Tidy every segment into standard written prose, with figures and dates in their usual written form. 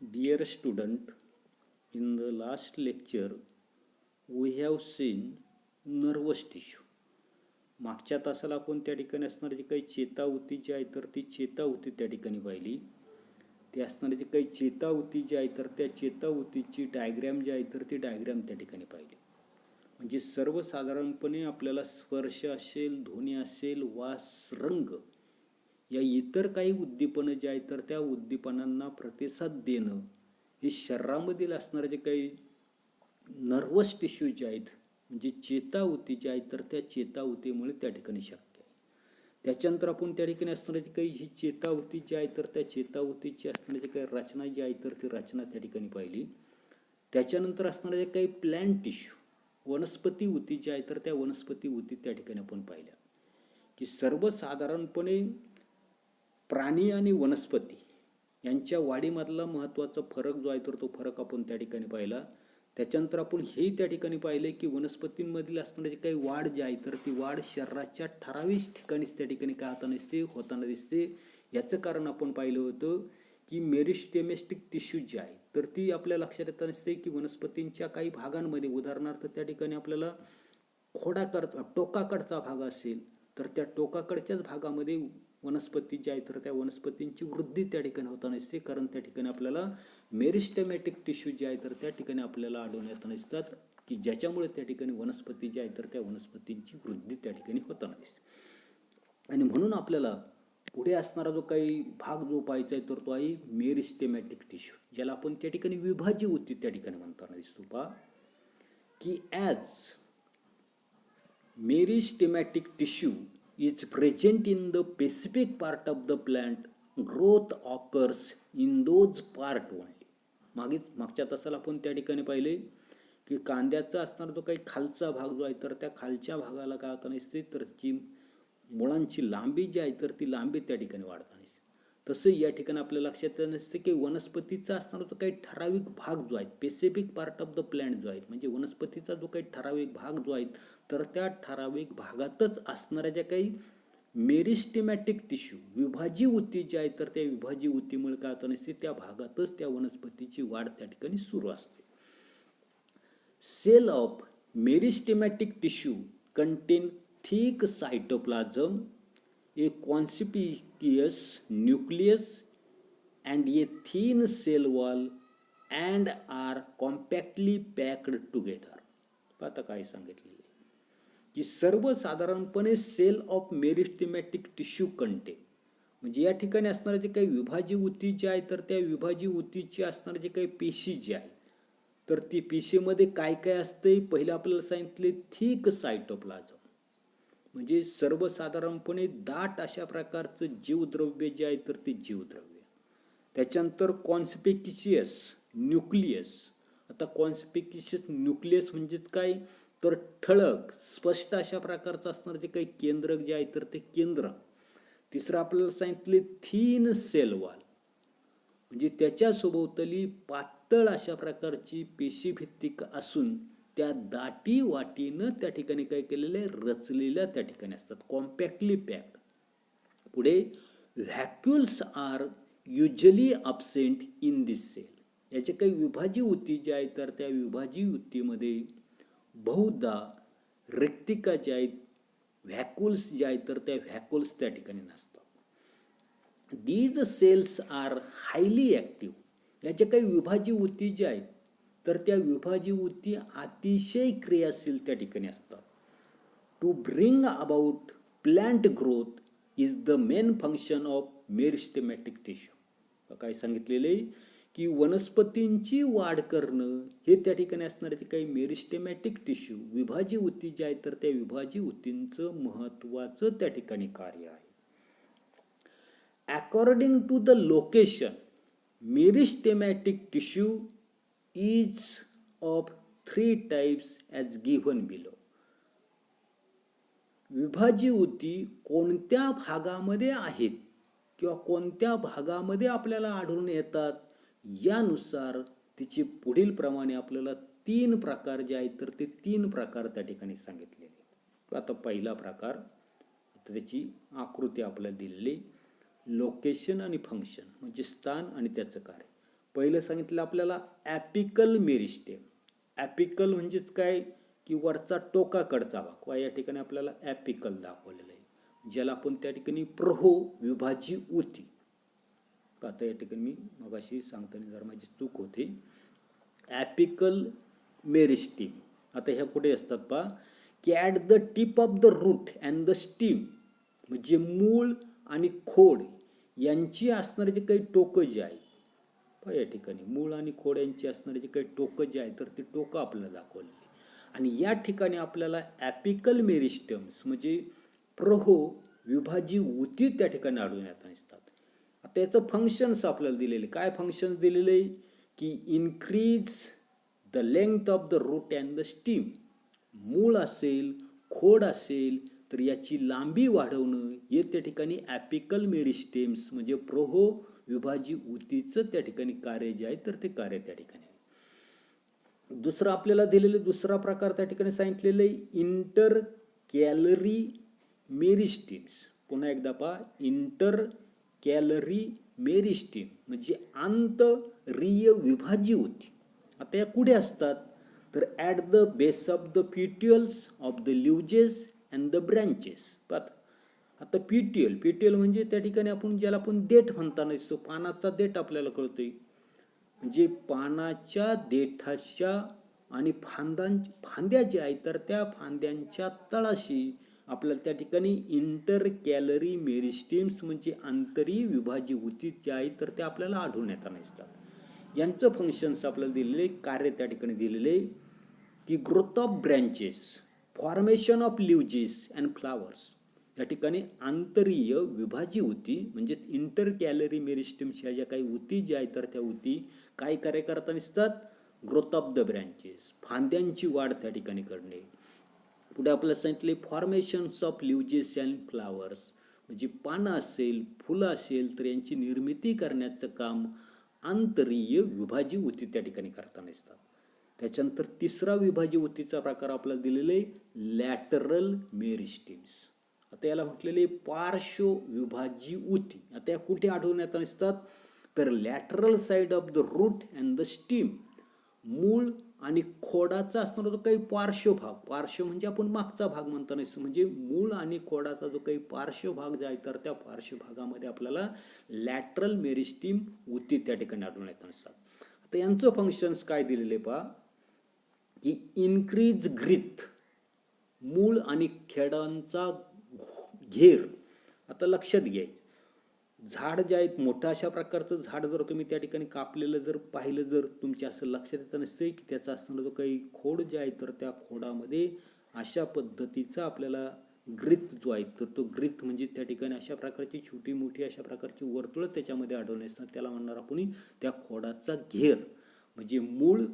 Dear student, in the last lecture we have seen nervous tissue. मागच्या तासाला आपण त्या ठिकाणी असणारी जी काही चेतावृत्ती जी आहे तर ती चेतावृत्ती त्या ठिकाणी पाहिली. ती असणारी जी काही चेतावृत्ती जी आहे तर त्या चेतावृत्तीची डायग्रॅम जी आहे तर ती डायग्रॅम त्या ठिकाणी पाहिली. म्हणजे सर्वसाधारणपणे आपल्याला स्पर्श असेल, ध्वनी असेल, वास, रंग या इतर काही उद्दीपनं जे आहेत तर त्या उद्दीपनांना प्रतिसाद देणं हे शरीरामधील असणारे जे काही नर्वस टिश्यू जे आहेत म्हणजे चेतावृत्ती जे आहेत तर त्या चेतावृत्तीमुळे त्या ठिकाणी शक्य आहे. त्याच्यानंतर आपण त्या ठिकाणी असणारी जी काही ही चेतावृत्ती जी आहे तर त्या चेतावृत्तीची असणारी जी काही रचना जी आहे तर ती रचना त्या ठिकाणी पाहिली. त्याच्यानंतर असणारे जे काही प्लॅन्ट टिश्यू वनस्पती ऊती जी आहे तर त्या वनस्पती ऊती त्या ठिकाणी आपण पाहिल्या की सर्वसाधारणपणे प्राणी आणि वनस्पती यांच्या वाढीमधला महत्त्वाचा फरक जो आहे तर तो फरक आपण त्या ठिकाणी पाहिला. त्याच्यानंतर आपण हेही त्या ठिकाणी पाहिले की वनस्पतींमधील असणारी काही वाढ जी आहे तर ती वाढ शरीराच्या ठराविक ठिकाणीच त्या ठिकाणी काय होताना दिसते. याचं कारण आपण पाहिलं होतं की मेरिस्टेमेस्टिक टिश्यू जी आहे तर ती आपल्या लक्षात येताना दिसते की वनस्पतींच्या काही भागांमध्ये उदाहरणार्थ त्या ठिकाणी आपल्याला टोकाकडचा भाग असेल तर त्या टोकाकडच्याच भागामध्ये वनस्पती जी आहे तर त्या वनस्पतींची वृद्धी त्या ठिकाणी होताना दिसते. कारण त्या ठिकाणी आपल्याला मेरिस्टेमॅटिक टिश्यू जे आहे तर त्या ठिकाणी आपल्याला आढळून येताना दिसतात की ज्याच्यामुळे त्या ठिकाणी वनस्पती जी आहे तर त्या वनस्पतींची वृद्धी त्या ठिकाणी होताना दिसते. आणि म्हणून आपल्याला पुढे असणारा जो काही भाग जो पाहायचा आहे तर तो आहे मेरिस्टेमॅटिक टिश्यू, ज्याला आपण त्या ठिकाणी विभाज्य ऊती त्या ठिकाणी म्हणताना दिसतो. पहा की as meristematic tissue is present in the specific part of the plant, growth occurs in those part only. मागच्या तासाला आपण त्या ठिकाणी पाहिले की कांद्याचा असणारा जो काही खालचा भाग जो आहे तर त्या खालच्या भागाला काय होताना दिसते तर ची मुळांची लांबी जी आहे तर ती लांबी त्या ठिकाणी वाढताना दिसते. तसं या ठिकाणी आपल्या लक्षात नसते की वनस्पतीचा असणारा जो काही ठराविक भाग जो आहे specific part of the plant जो आहे म्हणजे वनस्पतीचा जो काही ठराविक भाग जो आहे तर त्या ठराविक भागातच असणाऱ्या ज्या काही मेरिस्टेमॅटिक टिश्यू विभाजी ऊती जी आहे तर त्या विभाजी ऊतीमुळे काय होताना दिसते त्या भागातच त्या वनस्पतीची वाढ त्या ठिकाणी सुरू असते. Cell of meristematic tissue contain thick cytoplasm, a conspicuous nucleus and a thin cell wall and are compactly packed together. आता काय सांगितलेलं की सर्वसाधारणपणे sale of meristematic tissue content म्हणजे या ठिकाणी असणारे जे काही विभाजी ऊती जी आहे तर त्या विभाजी ऊतीची असणारे जे काही पेशी जी आहे तर ती पेशीमध्ये काय काय असते. पहिलं आपल्याला सांगितले थिक सायटोप्लाझम म्हणजे सर्वसाधारणपणे दाट अशा प्रकारचं जीवद्रव्य जे आहे तर ते जीवद्रव्य. त्याच्यानंतर कॉन्स्पिक्युशियस न्यूक्लियस. आता कॉन्स्पिक्युशियस न्यूक्लियस म्हणजेच काय तर ठळक स्पष्ट अशा प्रकारचं असणारं जे काही केंद्रक जे आहे तर ते केंद्र. तिसरं आपल्याला सांगितले थीन सेल वॉल म्हणजे त्याच्या सभोवताली पातळ अशा प्रकारची पेशीभित्तिक असून त्या दाटी वाटीनं त्या ठिकाणी काय केलेलं आहे रचलेल्या त्या ठिकाणी असतात कॉम्पॅक्टली पॅक्ड. पुढे vacuoles are usually absent in this cell. याचे काही विभाजी ऊती जे आहेत तर त्या विभाजी ऊतीमध्ये बहुधा रिक्तिका जे आहेत व्हॅक्युल्स जे आहेत तर त्या व्हॅक्युल्स त्या ठिकाणी नसतात. These cells are highly active. याचे काही विभाजी ऊती जे आहेत तर त्या विभाजी ऊती अतिशय क्रियाशील त्या ठिकाणी असतात. To bring about plant growth is the main function of meristematic tissue. काय सांगितलेले की वनस्पतींची वाढ करणं हे त्या ठिकाणी असणारे ते काही मेरिस्टेमॅटिक टिश्यू विभाजी ऊती जे आहेत तर त्या विभाजी ऊतींचं महत्त्वाचं त्या ठिकाणी कार्य आहे. According to the location meristematic tissue is of 3 types as given below. विभाजी ऊती कोणत्या भागामध्ये आहेत किंवा कोणत्या भागामध्ये आपल्याला आढळून येतात यानुसार तिची पुढील प्रमाणे आपल्याला 3 प्रकार जे आहेत तर ते 3 प्रकार त्या ठिकाणी सांगितलेले. आता पहिला प्रकार त्याची आकृती आपल्याला दिलेली लोकेशन आणि फंक्शन म्हणजे स्थान आणि त्याचं कार्य. पहिलं सांगितलं आपल्याला ॲपिकल मेरिस्टेम. ॲपिकल म्हणजेच काय की वरचा टोकाकडचा भाग, या ठिकाणी आपल्याला ॲपिकल दाखवलेलं आहे, ज्याला आपण त्या ठिकाणी प्रहो विभाजी ऊती. आता या ठिकाणी मी मगाशी सांगताना जर माझी चूक होती. ॲपिकल मेरिस्टीम. आता ह्या कुठे असतात पहा की at the tip of the root and the stem, म्हणजे मूळ आणि खोड यांची असणारे जे काही टोकं जे आहेत पहा या ठिकाणी, मूळ आणि खोड यांची असणारे जे काही टोकं जे आहेत तर ती टोकं आपल्याला दाखवलेली. आणि या ठिकाणी आपल्याला ॲपिकल मेरिस्टम्स म्हणजे प्रहो विभाजी ऊती त्या ठिकाणी आढळून येत असतात. आता याचं फंक्शन्स आपल्याला दिलेले, काय फंक्शन्स दिलेले की increase the length of the root and the stem. मूळ असेल खोड असेल तर याची लांबी वाढवणं हे त्या ठिकाणी ॲपिकल मेरिस्टेम्स म्हणजे प्रहो विभाजी ऊतीचं त्या ठिकाणी कार्य जे आहे तर ते कार्य त्या ठिकाणी. दुसरं आपल्याला दिलेलं दुसरा प्रकार त्या ठिकाणी सांगितलेलं आहे इंटर कॅलरी मेरिस्टीम्स. पुन्हा एकदा पहा, इंटर कॅलरी मेरिस्टीम म्हणजे आंतरिय विभाजी ऊती. आता या कुठे असतात तर at the base of the petioles of the leaves and the branches. आता पिट्युअल म्हणजे त्या ठिकाणी आपण ज्याला आपण देठ म्हणताना दिसतो, पानाचा देठ आपल्याला कळतोय, म्हणजे पानाच्या देठाच्या आणि फांद्या ज्या आहेत तर त्या फांद्यांच्या तळाशी आपल्याला त्या ठिकाणी इंटर कॅलरी मेरिस्टीम्स म्हणजे आंतरिक विभाजी ऊती ज्या आहेत तर त्या आपल्याला आढळून येताना दिसतात. यांचं फंक्शन्स आपल्याला दिलेले, कार्य त्या ठिकाणी दिलेले की growth of branches, formation of leaves and flowers. या ठिकाणी आंतरिय विभाजी ऊती म्हणजे इंटर कॅलरी मेरिस्टीम्स ह्या ज्या काही ऊती ज्या आहेत तर त्या ऊती काय कार्य करताना दिसतात, ग्रोथ ऑफ द ब्रँचेस, फांद्यांची वाढ त्या ठिकाणी करणे. पुढे आपल्याला सांगितले formations of leaves and flowers म्हणजे पानं असेल फुलं असेल तर यांची निर्मिती करण्याचं काम आंतरिय विभाजी ऊती त्या ठिकाणी करताना दिसतात. त्याच्यानंतर तिसरा विभाजी ऊतीचा प्रकार आपल्याला दिलेले लॅटरल मेरिस्टीम्स. आता याला म्हटलेले पार्श्व विभाजी ऊती. आता या कुठे आढळून येताना दिसतात तर lateral side of the root and the stem. मूळ आणि खोडाचा असणारा जो काही पार्श्व भाग, पार्श्व म्हणजे आपण मागचा भाग म्हणताना म्हणजे मूळ आणि खोडाचा जो काही पार्श्व भाग जे आहे तर त्या पार्श्व भागामध्ये आपल्याला लॅटरल मेरिस्टीम ऊती त्या ठिकाणी आढळून येताना दिसतात. आता यांचं फंक्शन्स काय दिलेले पहा की इन्क्रीज ग्रीथ, मूळ आणि खेडांचा घेर. आता लक्षात घ्या, झाड जे आहेत मोठं अशा प्रकारचं झाड जर तुम्ही त्या ठिकाणी कापलेलं जर पाहिलं जर तुमच्या असं लक्षात येतं नसते की त्याचा असणारा जो काही खोड जे आहे तर त्या खोडामध्ये अशा पद्धतीचा आपल्याला ग्रीथ जो आहे तर तो ग्रीथ म्हणजे त्या ठिकाणी अशा प्रकारची छोटी मोठी अशा प्रकारची वर्तुळं त्याच्यामध्ये आढळून असतात. त्याला म्हणणार आपण त्या खोडाचा घेर म्हणजे मूळ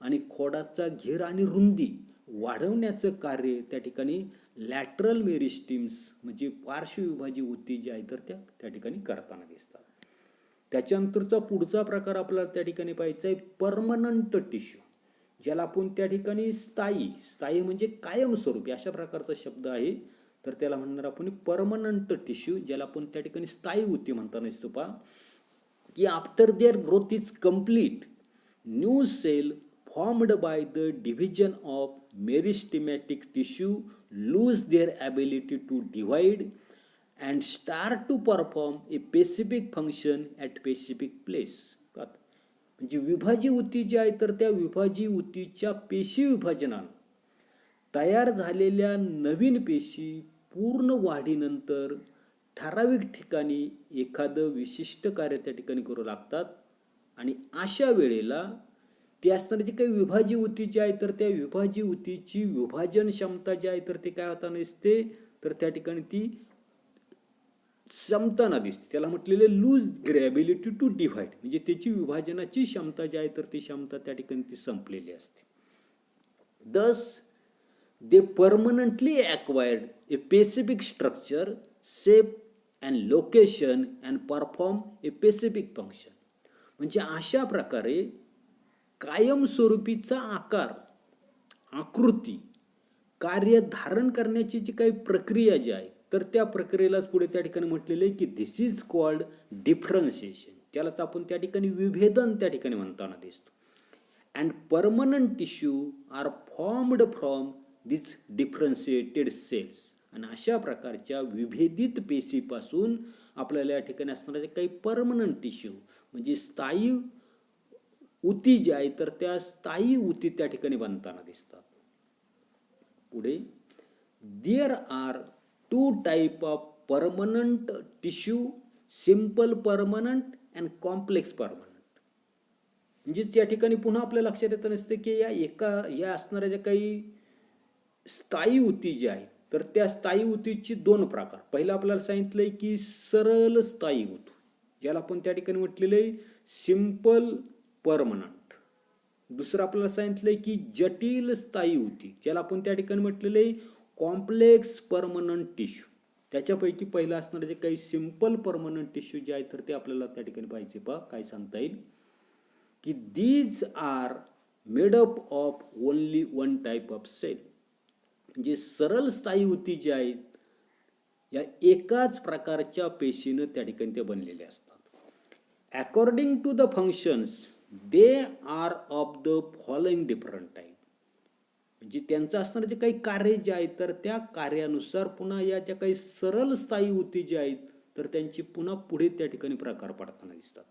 आणि खोडाचा घेर आणि रुंदी वाढवण्याचं कार्य त्या ठिकाणी लॅटरल मेरिस्टीम्स म्हणजे पार्श्व विभाजी ऊती जी आहे तर त्या ठिकाणी करताना दिसतात. त्याच्यानंतरचा पुढचा प्रकार आपल्याला त्या ठिकाणी पाहायचा आहे परमनंट टिश्यू, ज्याला आपण त्या ठिकाणी स्थायी म्हणजे कायमस्वरूपी अशा प्रकारचा शब्द आहे तर त्याला म्हणणार आपण परमनंट टिश्यू, ज्याला आपण त्या ठिकाणी स्थायी ऊती म्हणताना दिसतो पहा की after their growth is complete new cell formed by the division of meristematic tissue lose their ability to divide and start to perform a specific function at specific place. म्हणजे विभाजी ऊती जी आहे तर त्या विभाजी ऊतीच्या पेशी विभाजनानं तयार झालेल्या नवीन पेशी पूर्ण वाढीनंतर ठराविक ठिकाणी एखादं विशिष्ट कार्य त्या ठिकाणी करू लागतात. आणि अशा वेळेला ते असणारी जी काही विभाजी ऊती जी आहे तर त्या विभाजी ऊतीची विभाजन क्षमता जी आहे तर ते काय होताना दिसते तर त्या ठिकाणी ती क्षमता दिसते. त्याला म्हटलेले लूज एबिलिटी टू डिव्हाइड म्हणजे त्याची विभाजनाची क्षमता जी आहे तर ती क्षमता त्या ठिकाणी ती संपलेली असते. Thus they permanently acquired a specific structure shape and location and perform a specific function. म्हणजे अशा प्रकारे कायमस्वरूपीचा आकार आकृती कार्य धारण करण्याची जी काही प्रक्रिया जी आहे तर त्या प्रक्रियेलाच पुढे त्या ठिकाणी म्हटलेलं आहे की धिस इज कॉल्ड डिफरन्शिएशन. त्यालाच आपण त्या ठिकाणी विभेदन त्या ठिकाणी म्हणताना दिसतो. And permanent tissue are formed from this differentiated cells. आणि अशा प्रकारच्या विभेदित पेशीपासून आपल्याला या ठिकाणी असणारे काही परमनंट टिश्यू म्हणजे स्थायी ऊती जी आहे तर त्या स्थायी ऊती त्या ठिकाणी बनताना दिसतात. पुढे there are 2 type of permanent tissue, simple permanent and complex permanent. म्हणजेच या ठिकाणी पुन्हा आपल्या लक्षात येत नसते की या असणाऱ्या ज्या काही स्थायी ऊती ज्या आहेत तर त्या स्थायी ऊतीची 2 प्रकार. पहिला आपल्याला सांगितलंय की सरळ स्थायी ऊत ज्याला आपण त्या ठिकाणी म्हटलेलं आहे सिंपल परमनंट. दुसरं आपल्याला सांगितलंय की जटिल स्थायी ऊती ज्याला आपण त्या ठिकाणी म्हटलेलं आहे कॉम्प्लेक्स परमनंट टिश्यू. त्याच्यापैकी पहिला असणारे जे काही सिंपल परमनंट टिश्यू जे आहे तर ते आपल्याला त्या ठिकाणी पाहिजे. काय सांगता येईल की these are made up of only 1 type of cell. म्हणजे सरळ स्थायी ऊती जे आहेत या एकाच प्रकारच्या पेशीनं त्या ठिकाणी ते बनलेले असतात. According to the functions they are of the following different type. म्हणजे त्यांचं असणारे जे काही कार्य जे आहेत तर त्या कार्यानुसार पुन्हा या ज्या काही सरळ स्थायी ऊती जे आहेत तर त्यांची पुन्हा पुढे त्या ठिकाणी प्रकार पडताना दिसतात.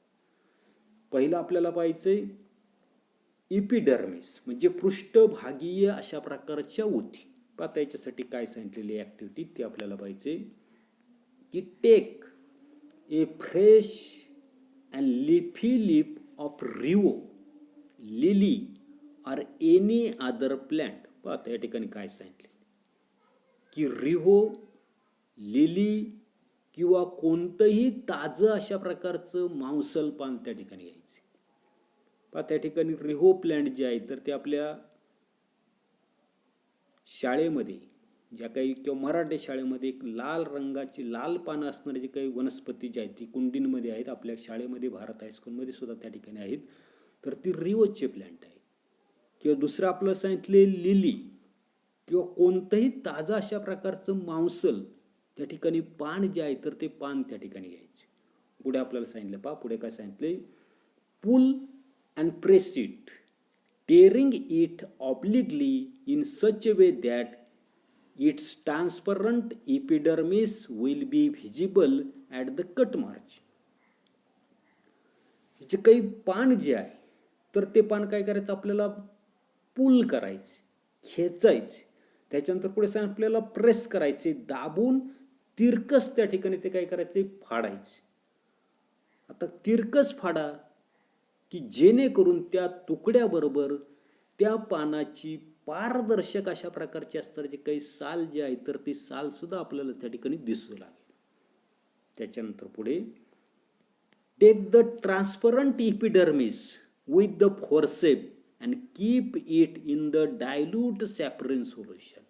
पहिलं आपल्याला पाहिजे इपिडर्मिस म्हणजे पृष्ठभागीय अशा प्रकारच्या ऊती. आता याच्यासाठी काय सांगितलेली ऍक्टिव्हिटी ती आपल्याला पाहिजे की take a fresh and leafy leaf of rhoeo, lily or any other plant. आता या ठिकाणी काय सांगितले की रिहो, लिली किंवा कोणतंही ताजं अशा प्रकारचं मांसल पान त्या ठिकाणी घ्यायचे. त्या ठिकाणी रिहो प्लांट जे आहे तर ते आपल्या शाळेमध्ये ज्या काही किंवा मराठी शाळेमध्ये एक लाल रंगाची लाल पानं असणारी जी काही वनस्पती जी आहेत ती कुंडींमध्ये आहेत. आपल्या शाळेमध्ये भारत हायस्कूलमध्ये सुद्धा त्या ठिकाणी आहेत तर ती रिवोचे प्लांट आहे. किंवा दुसरं आपलं सांगितले लिली किंवा कोणतंही ताजं अशा प्रकारचं मांसल त्या ठिकाणी पान जे आहे तर ते पान त्या ठिकाणी घ्यायचे. पुढे आपल्याला सांगितलं पुढे काय सांगितले pull and press it, tearing it obliquely in such a way that its transparent epidermis will be visible at the cut margin. जे काही पान जे आहे तर ते पान काय करायचं आपल्याला पुल करायचे, खेचायचे. त्याच्यानंतर पुढे सांग आपल्याला प्रेस करायचे, दाबून तिरकस त्या ठिकाणी ते काय करायचे फाडायचे. आता तिरकस फाडा की जेणेकरून त्या तुकड्याबरोबर त्या पानाची पारदर्शक अशा प्रकारची असणारी जे काही साल जे आहे तर ती साल सुद्धा आपल्याला त्या ठिकाणी दिसू लागेल. त्याच्यानंतर पुढे take the transparent epidermis with the forceps and keep it in the dilute safranin solution.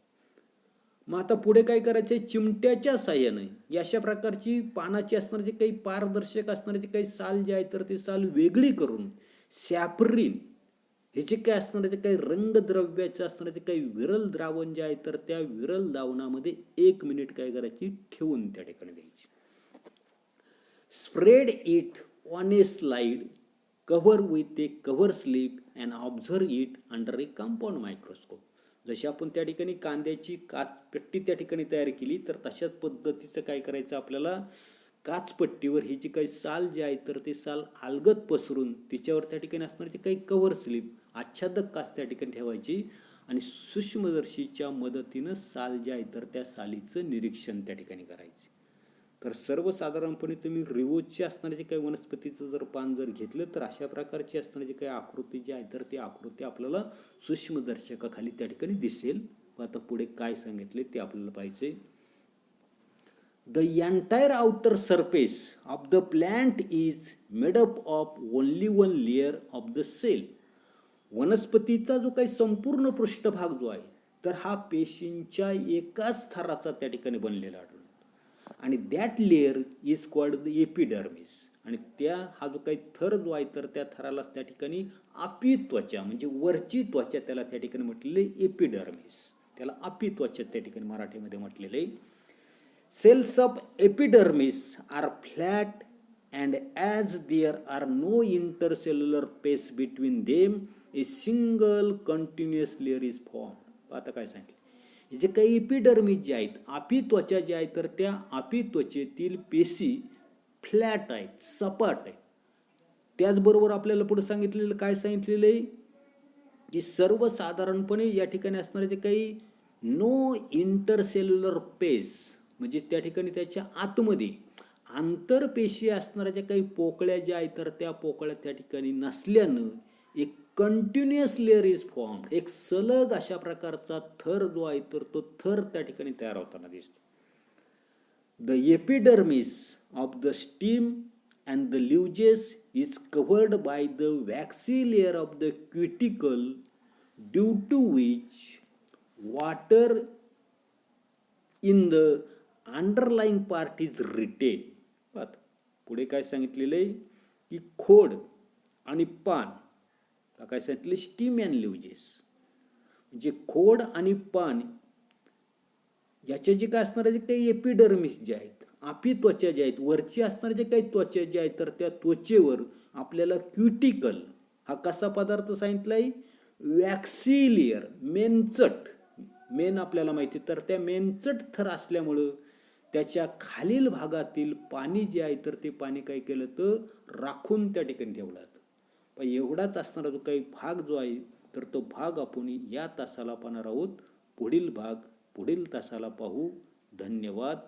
मग आता पुढे काय करायचे चिमट्याच्या साह्याने या अशा प्रकारची पानाची असणारी जे काही पारदर्शक असणारी जे काही साल जे आहे तर ती साल वेगळी करून सॅपरिन हे जे काय असणारे जे काही रंगद्रव्याचे असणारे जे काही विरल द्रावण जे आहे तर त्या विरल द्रावणामध्ये 1 मिनिट काय करायची ठेवून त्या ठिकाणी द्यायची. Spread it on A slide, cover with A cover slip and observe it under A compound microscope. जशी आपण त्या ठिकाणी कांद्याची काचपट्टी त्या ठिकाणी तयार केली तर तशाच पद्धतीचं काय करायचं आपल्याला काचपट्टीवर ही जी काही साल जी आहे तर ती साल अलगद पसरून तिच्यावर त्या ठिकाणी असणारी जी काही कव्हर स्लिप आच्छादक काच त्या ठिकाणी ठेवायची आणि सूक्ष्मदर्शीच्या मदतीनं साल जी आहे तर त्या सालीचं निरीक्षण त्या ठिकाणी करायचे. तर सर्वसाधारणपणे तुम्ही रिवोजची असणारे जे काही वनस्पतीचं जर पान जर घेतलं तर अशा प्रकारची असणारी जी काही आकृती जी आहे तर ती आकृती आपल्याला सूक्ष्मदर्शकाखाली त्या ठिकाणी दिसेल. आता पुढे काय सांगितले ते आपल्याला पाहिजे. The entire outer surface of the plant is made up of only one layer of the cell. वनस्पतीचा जो काही संपूर्ण पृष्ठभाग जो आहे तर हा पेशींच्या एकाच थराचा त्या ठिकाणी बनलेला आढळतो आणि that layer is called the epidermis. आणि हा जो काही थर जो आहे तर त्या थराला त्या ठिकाणी आपी त्वचा म्हणजे वरची त्वचा त्याला त्या ठिकाणी म्हटलेले एपिडर्मिस, त्याला आपी त्वचा त्या ठिकाणी मराठीमध्ये म्हटलेले. Cells of epidermis are flat and as there are no intercellular space between them, a single continuous layer is formed. आता काय सांगितलं, जे काही एपिडर्मिस जे आहेत, आपी त्वचा जे आहे, तर त्या आपी त्वचेतील पेशी फ्लॅट आहेत, सपाट आहेत. त्याचबरोबर आपल्याला पुढे सांगितलेलं काय सांगितलेलं आहे की सर्वसाधारणपणे या ठिकाणी असणारे जे काही नो इंटरसेल्युलर पेस, म्हणजे त्या ठिकाणी त्याच्या आतमध्ये आंतरपेशी असणाऱ्या ज्या काही पोकळ्या ज्या आहेत, तर त्या पोकळ्या त्या ठिकाणी नसल्यानं एक कंटिन्युअस लेअर इज फॉर्म, एक सलग अशा प्रकारचा थर जो आहे, तर तो थर त्या ठिकाणी तयार होताना दिसतो. The epidermis of the steam and the leaves is covered by the waxy layer of the cuticle, due to which water in the underlying part is retained. पुढे काय सांगितलेलं आहे की खोड आणि पान, काय सांगितले, स्टीम अँड लिव्जेस, म्हणजे खोड आणि पान याचे जे काय असणारे जे काही एपिडर्मिस जे आहेत, आपी त्वचा जे आहेत, वरची असणारे जे काही त्वचा जे आहेत, तर त्या त्वचेवर आपल्याला क्युटिकल हा कसा पदार्थ सांगितला आहे, वॅक्सी लेअर, मेनचट, मेन आपल्याला माहिती, तर त्या मेनचट थर असल्यामुळं त्याच्या खालील भागातील पाणी जे आहे, तर ते पाणी काय केलं तर राखून त्या ठिकाणी ठेवलं जातं. पण एवढाच असणारा जो काही भाग जो आहे, तर तो भाग आपण या तासाला पाहणार आहोत. पुढील भाग पुढील तासाला पाहू. धन्यवाद.